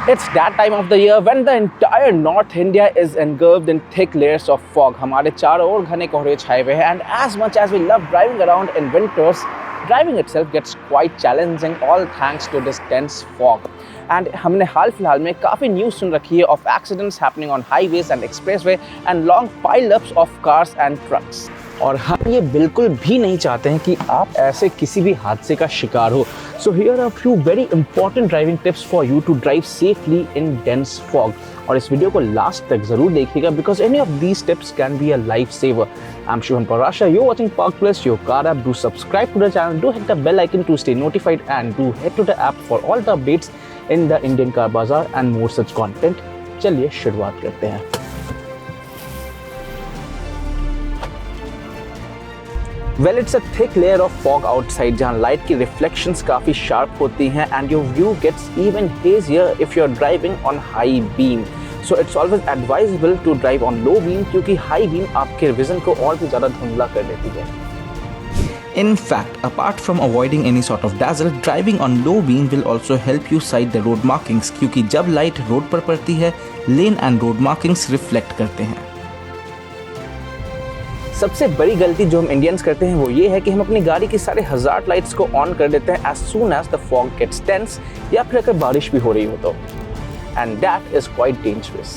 It's that time of the year when the entire North India is engulfed in thick layers of fog. हमारे चारों ओर घने कोहरे छाए हुए हैं, and as much as we love driving around in winters, driving itself gets quite challenging all thanks to this dense fog. And हमने हाल फिलहाल में काफ़ी न्यूज़ सुन रखी है of accidents happening on highways and expressway and long pile-ups of cars and trucks. और हम ये बिल्कुल भी नहीं चाहते हैं कि आप ऐसे किसी भी हादसे का शिकार हो. So here are a few very important driving tips for you to drive safely in dense fog. और इस वीडियो को लास्ट तक जरूर देखिएगा because any of these tips can be a lifesaver. I'm Shubham Parasha. You're watching Park Plus, your car app. Do subscribe to the channel. Do hit the bell icon to stay notified and do head to the app for all the updates in the Indian Car Bazaar and more such content. चलिए शुरुआत करते हैं. Well, it's a thick layer of fog outside जहाँ light की reflections काफ़ी sharp होती हैं and your view gets even hazier if you're driving on high beam. So it's always advisable to drive on low beam क्योंकि high beam आपके vision को और भी ज़्यादा धुंधला कर देती है. In fact, apart from avoiding any sort of dazzle, driving on low beam will also help you sight the road markings क्योंकि जब लाइट रोड पर पड़ती है, लेन एंड रोड मार्किंग्स रिफ्लेक्ट करते हैं. सबसे बड़ी गलती जो हम इंडियंस करते हैं वो ये है कि हम अपनी गाड़ी की सारे हजार्ड लाइट्स को ऑन कर देते हैं as soon as the fog gets dense या फिर अगर बारिश भी हो रही हो तो. And that is quite dangerous.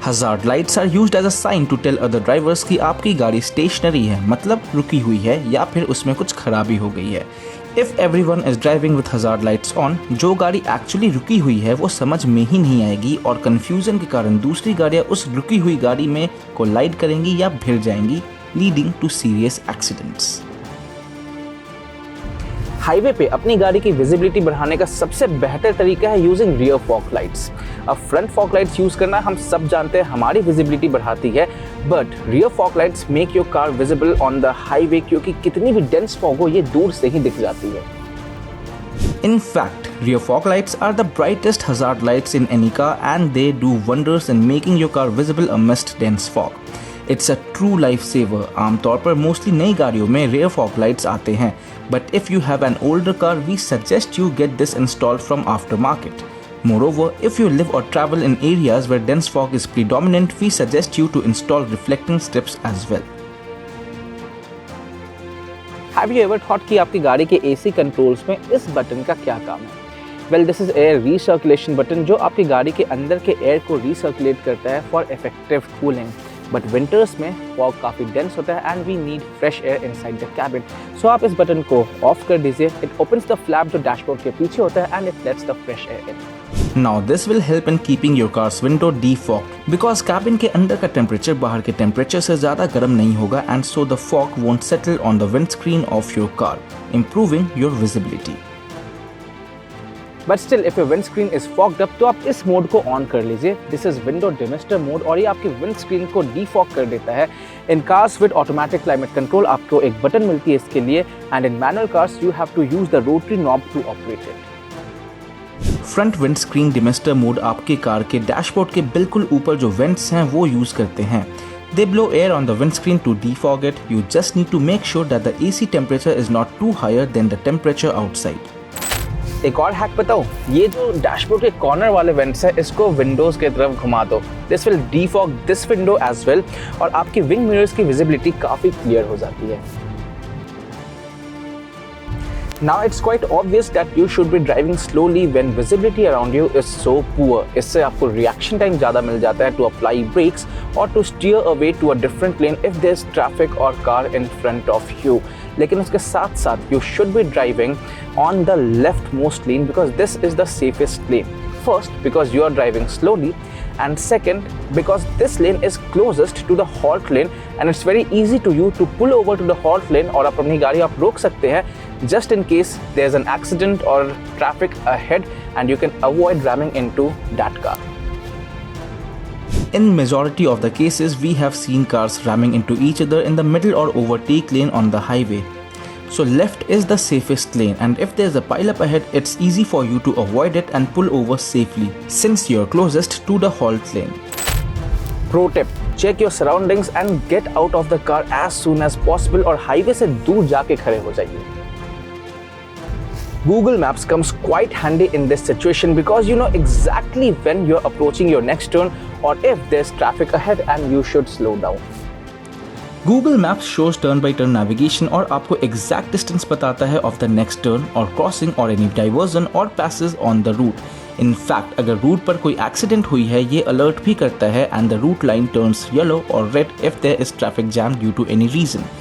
Hazard lights are used as a sign to tell other drivers कि आपकी गाड़ी स्टेशनरी है, मतलब रुकी हुई है या फिर उसमें कुछ खराबी हो गई है. If everyone is driving with hazard lights on, जो गाड़ी एक्चुअली रुकी हुई है वो समझ में ही नहीं आएगी और कंफ्यूजन के कारण दूसरी गाड़ियाँ उस रुकी हुई गाड़ी में कोलाइड करेंगी या भिड़ जाएंगी, leading to serious accidents. Highway पे अपनी गाड़ी की विजिबिलिटी बढ़ाने का सबसे बेहतर तरीका है यूजिंग रियर फॉग लाइट्स. अब फ्रंट फॉग लाइट्स यूज करना हम सब जानते हैं हमारी विजिबिलिटी बढ़ाती है, but rear fog lights make your car visible on the highway क्योंकि कितनी भी डेंस फॉग हो ये दूर से ही दिख जाती है. In fact, rear fog lights are the brightest hazard lights in any car and they do wonders in making your car visible amidst dense fog. It's a true lifesaver. आमतौर पर mostly नई गाड़ियों में rear fog lights आते हैं, but if you have an older car, we suggest you get this installed from aftermarket. Moreover, if you live or travel in areas where dense fog is predominant, we suggest you to install reflecting strips as well. Have you ever thought कि आपकी गाड़ी के AC controls में इस button का क्या काम है? Well, this is Air Recirculation button जो आपकी गाड़ी के अंदर के एयर को recirculate करता है for effective cooling. But winters में फॉग काफ़ी डेंस होता है and we need fresh air inside the cabin. So आप इस बटन को ऑफ कर दीजिए. इट ओपन्स द फ्लैप जो डैशबोर्ड के पीछे होता है and it lets the fresh air in. Now this will help in keeping your car's window defogged because cabin के अंदर का टेम्परेचर बाहर के टेम्परेचर से ज़्यादा गर्म नहीं होगा and so the fog won't settle on the windscreen of your car, improving your visibility. But still, if your windscreen is fogged up, तो आप इस मोड को ऑन कर लीजिए. This is window demister mode और ये आपकी windscreen को defog कर देता है. In cars with automatic climate control, आपको एक बटन मिलती है इसके लिए and in manual cars, you have to use the rotary knob to operate it. Front windscreen demister mode आपके कार के डैशबोर्ड के बिल्कुल ऊपर जो वेंट्स हैं वो यूज करते हैं. They blow air on the windscreen to defog it. You just need to make sure that the AC temperature is not too higher than the temperature outside. एक और हैक बताओ, ये जो डैशबोर्ड के कॉर्नर वाले vents है इसको Windows के तरफ घुमा दो. This will defog this window as well और आपकी विंग मिरर्स की विजिबिलिटी काफी क्लियर हो जाती है. Now it's quite obvious that you should be driving slowly when visibility around you is so poor. इससे आपको reaction time ज़्यादा मिल जाता है to apply brakes or to steer away to a different lane if there's traffic or car in front of you. लेकिन उसके साथ साथ you should be driving on the leftmost lane because this is the safest lane. First, because you are driving slowly, and second, because this lane is closest to the halt lane and it's very easy to you to pull over to the halt lane और अपनी गाड़ी आप रोक सकते हैं just in case there's an accident or traffic ahead and you can avoid ramming into that car. In majority of the cases, we have seen cars ramming into each other in the middle or overtake lane on the highway. So left is the safest lane and if there's a pile-up ahead, it's easy for you to avoid it and pull over safely since you're closest to the halt lane. Pro tip, check your surroundings and get out of the car as soon as possible और highway से दूर जाके खड़े हो जाइए. Google Maps comes quite handy in this situation because you know exactly when you're approaching your next turn or if there's traffic ahead and you should slow down. Google Maps shows turn by turn navigation और आपको exact distance बताता है of the next turn or crossing or any diversion or passes on the route. In fact, अगर route पर कोई accident हुई है ये alert भी करता है and the route line turns yellow or red if there is traffic jam due to any reason.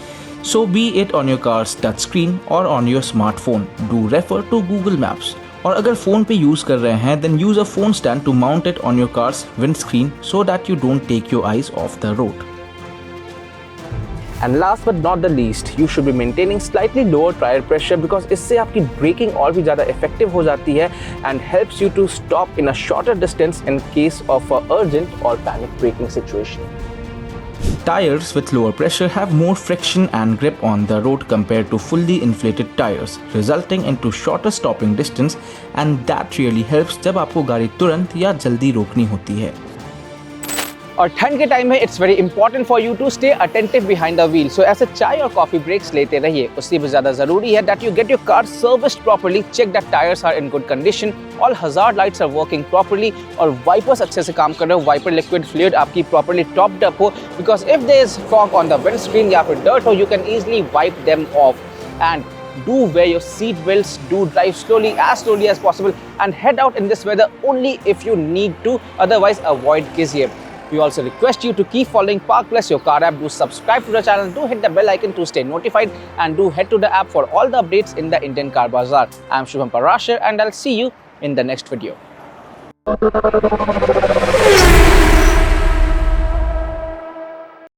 So be it on your car's touchscreen or on your smartphone, do refer to Google Maps. और अगर phone पे use कर रहे हैं then use a phone stand to mount it on your car's windscreen so that you don't take your eyes off the road. And last but not the least, you should be maintaining slightly lower tire pressure because इससे आपकी braking और भी ज़्यादा effective हो जाती है and helps you to stop in a shorter distance in case of a urgent or panic braking situation. Tires with lower pressure have more friction and grip on the road compared to fully inflated tires, resulting into shorter stopping distance and that really helps जब आपको गाड़ी तुरंत या जल्दी रोकनी होती है. और ठंड के टाइम में it's very important for you to stay attentive behind the wheel. So ऐसे चाय और कॉफी ब्रेक्स लेते रहिए. उससे भी ज़्यादा ज़रूरी है that you get your car serviced properly, check that tyres are in good condition, all hazard lights are working properly और वाइपर्स अच्छे से काम कर रहे हो, वाइपर लिक्विड फ्लूइड आपकी प्रॉपर्ली टॉप्ड अप हो because if there is fog on the windscreen या फिर डर्ट हो you can easily wipe them off. And do wear your seat belts, do drive as slowly as possible and head out in this weather only if you need to, otherwise avoid gizzy. We also request you to keep following Park Plus your car app, do subscribe to the channel, do hit the bell icon to stay notified and do head to the app for all the updates in the Indian Car Bazaar. I am Shubham Parashar and I'll see you in the next video.